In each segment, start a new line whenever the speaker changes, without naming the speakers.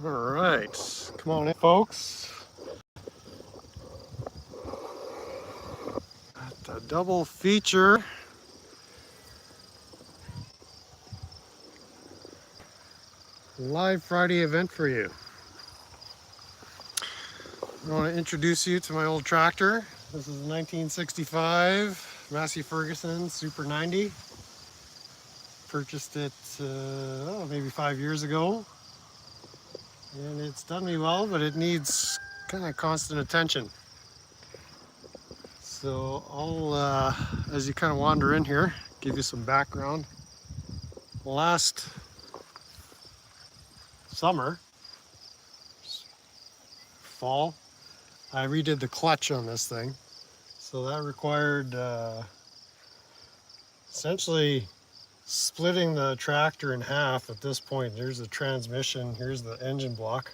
All right, come on in, folks. Got a double feature. Live Friday event for you. I want to introduce you to my old tractor. This is a 1965 Massey Ferguson Super 90. Purchased it maybe 5 years ago. And it's done me well, but it needs kind of constant attention. So I'll, as you kind of wander in here, give you some background. Last summer, fall, I redid the clutch on this thing. So that required essentially splitting the tractor in half at this point. Here's the transmission, here's the engine block,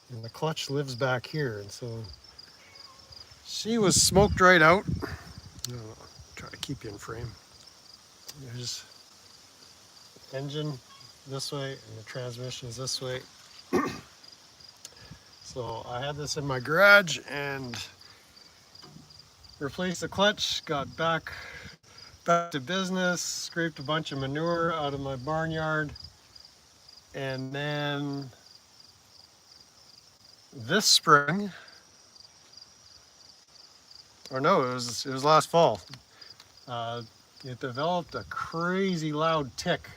and the clutch lives back here. And so she was smoked right out. I'll try to keep you in frame. There's engine this way and the transmission is this way. So I had this in my garage and replaced the clutch, got back to business, scraped a bunch of manure out of my barnyard, and then this spring, or no, it was last fall, it developed a crazy loud tick,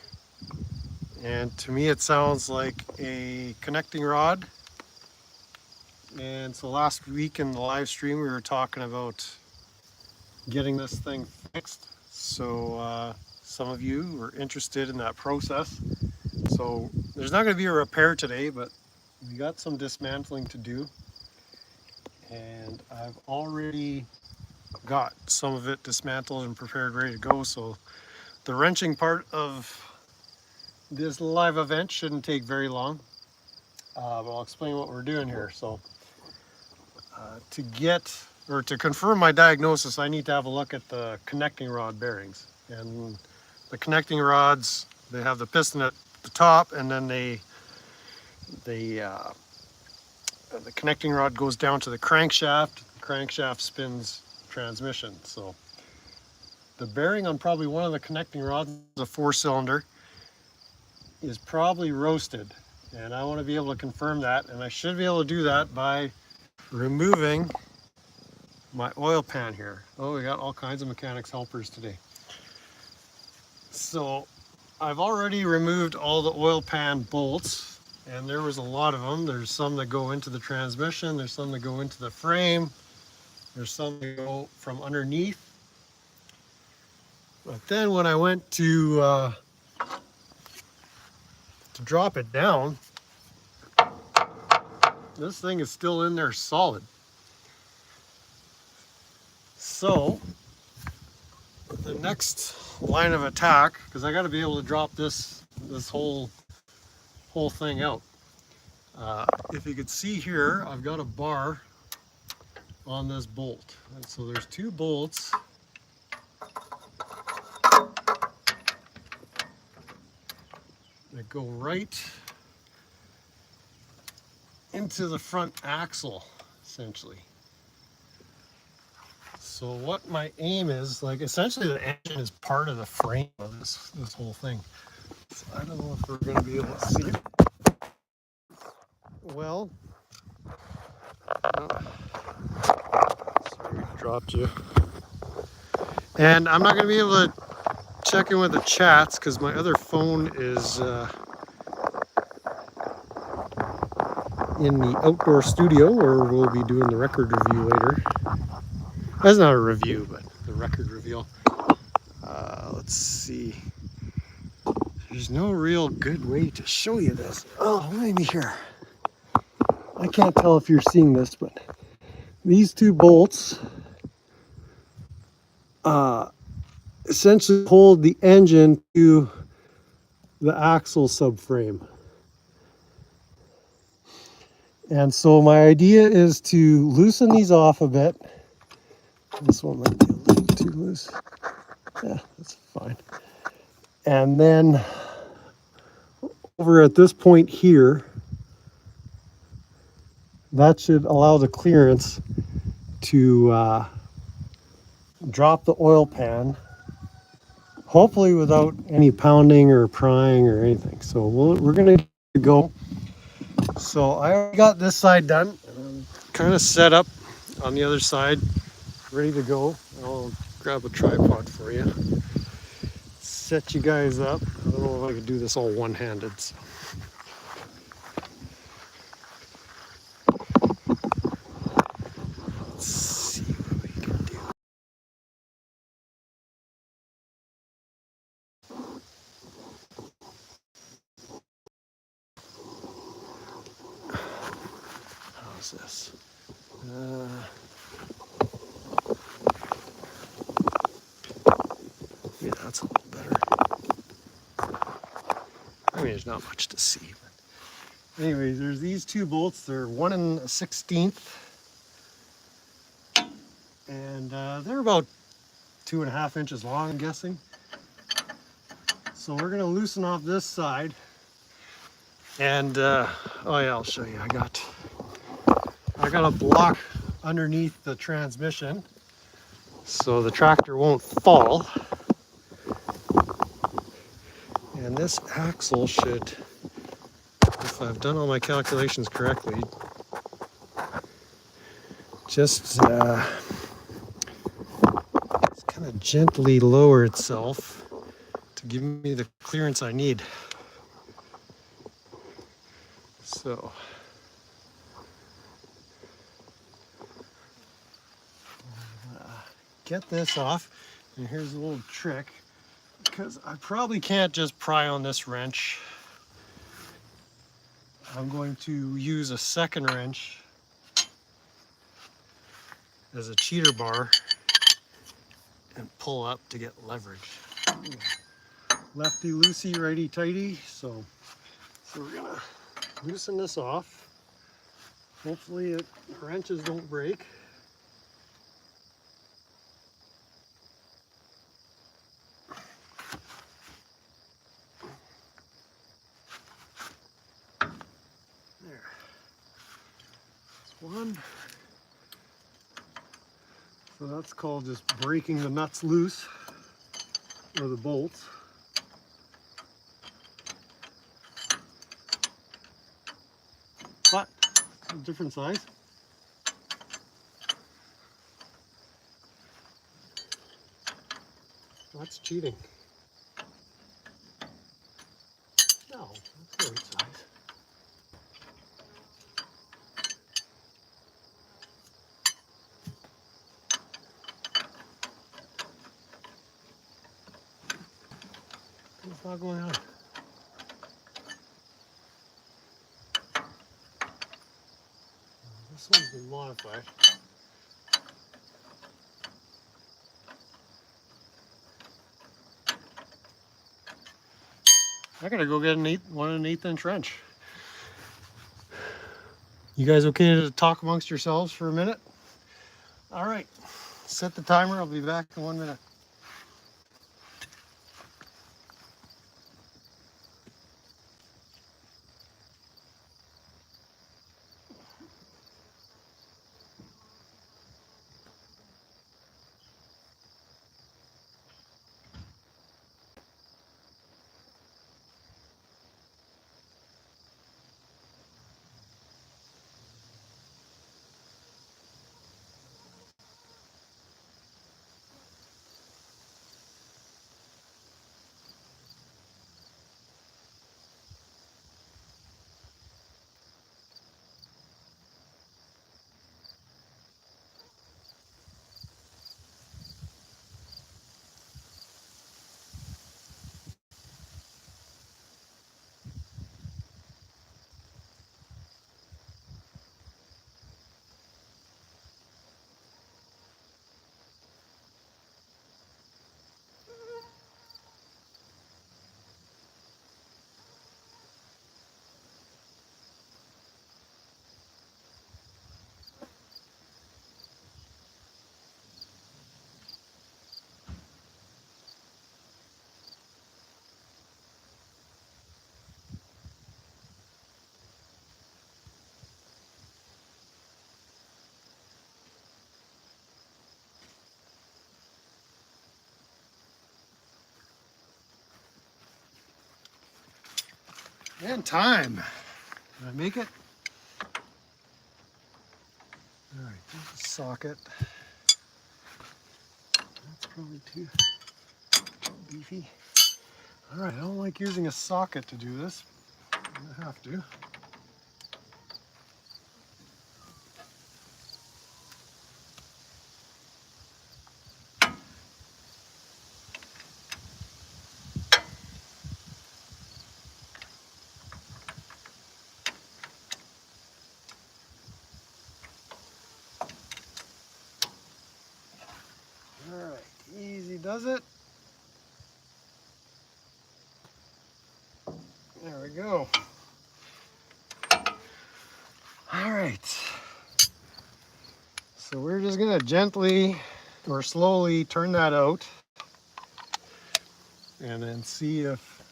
and to me it sounds like a connecting rod. And so last week in the live stream we were talking about getting this thing fixed. So some of you were interested in that process. So there's not going to be a repair today, but we got some dismantling to do. And I've already got some of it dismantled and prepared, ready to go. So the wrenching part of this live event shouldn't take very long. But I'll explain what we're doing here. So to confirm my diagnosis, I need to have a look at the connecting rod bearings. And the connecting rods, they have the piston at the top, and then the connecting rod goes down to the crankshaft. The crankshaft spins transmission. So the bearing on probably one of the connecting rods, a 4-cylinder, is probably roasted. And I want to be able to confirm that, and I should be able to do that by removing my oil pan here. Oh, we got all kinds of mechanics helpers today. So I've already removed all the oil pan bolts, and there was a lot of them. There's some that go into the transmission, there's some that go into the frame, there's some that go from underneath. But then when I went to drop it down, this thing is still in there solid. So the next line of attack, because I got to be able to drop this whole thing out. If you could see here, I've got a bar on this bolt, and so there's 2 bolts that go right into the front axle, essentially. So what my aim is, like, essentially the engine is part of the frame of this whole thing. So I don't know if we're going to be able to see it. Well, sorry, dropped you. And I'm not going to be able to check in with the chats because my other phone is in the outdoor studio where we'll be doing the record review later. That's not a review, but the record reveal. Let's see. There's no real good way to show you this. Oh, maybe here. I can't tell if you're seeing this, but these 2 bolts essentially hold the engine to the axle subframe. And so my idea is to loosen these off a bit. This one might be a little too loose. Yeah, that's fine. And then over at this point here, that should allow the clearance to drop the oil pan, hopefully without any pounding or prying or anything. So we're gonna go. So I already got this side done. Kind of set up on the other side, ready to go. I'll grab a tripod for you. Set you guys up. I don't know if I could do this all one-handed. So. Let's see what we can do. How's this? Yeah, that's a little better. I mean, there's not much to see. But anyways, there's these two bolts. They're 1 1/16, and they're about 2.5 inches long, I'm guessing. So we're gonna loosen off this side, and oh yeah, I'll show you. I got a block underneath the transmission, so the tractor won't fall. And this axle should, if I've done all my calculations correctly, just kind of gently lower itself to give me the clearance I need. So get this off, and here's a little trick, because I probably can't just pry on this wrench. I'm going to use a second wrench as a cheater bar and pull up to get leverage. Lefty loosey, righty tighty. So we're gonna loosen this off. Hopefully wrenches don't break. There. That's one. So that's called just breaking the nuts loose, or the bolts. But a different size. That's cheating. No, that's the right size. What's not going on? This one's been modified. I gotta go get 1 1/8 inch wrench. You guys okay to talk amongst yourselves for a minute? All right, set the timer. I'll be back in 1 minute. And time. Did I make it? All right, there's the socket. That's probably too beefy. All right, I don't like using a socket to do this. I'm gonna have to. All right, easy does it. There we go. All right. So we're just gonna gently or slowly turn that out and then see if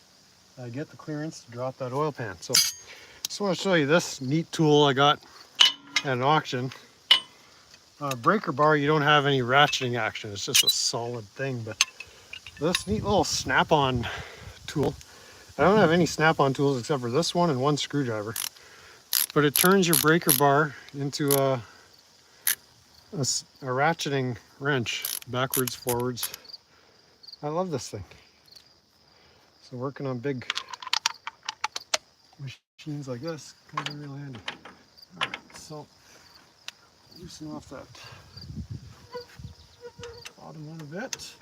I get the clearance to drop that oil pan. So just want to show you this neat tool I got at an auction. Breaker bar, you don't have any ratcheting action. It's just a solid thing, but this neat little snap-on tool, I don't have any snap-on tools except for this one and one screwdriver, but it turns your breaker bar into a ratcheting wrench, backwards, forwards. I love this thing. So working on big machines like this comes in real handy. All right, so loosen off that bottom one a bit.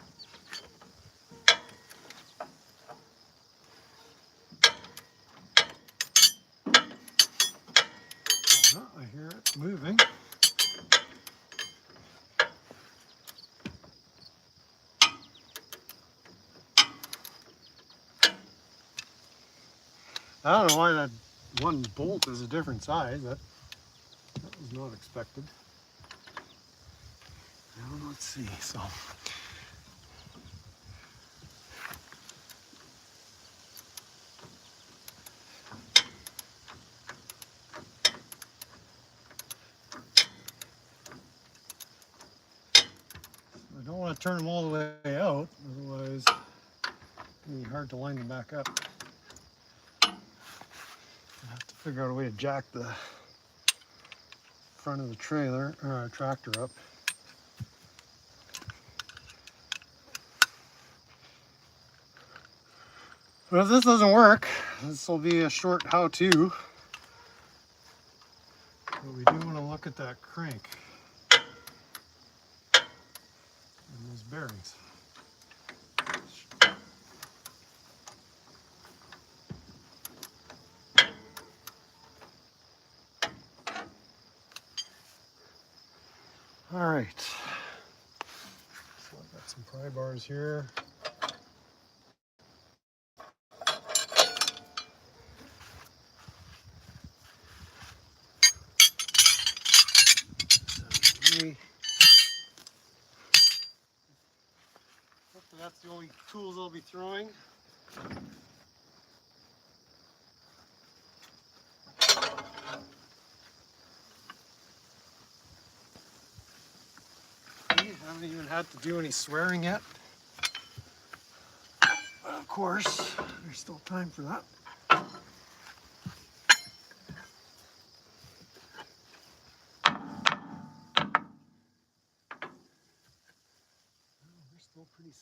Oh, I hear it moving. I don't know why that one bolt is a different size. That was not expected. Now let's see. So I don't want to turn them all the way out, otherwise it'll be hard to line them back up. I have to figure out a way to jack the front of the tractor up. But if this doesn't work, this will be a short how-to. But we do want to look at that crank and those bearings. All right, so I've got some pry bars here. Hopefully that's the only tools I'll be throwing. I haven't even had to do any swearing yet. But of course, there's still time for that. They're still pretty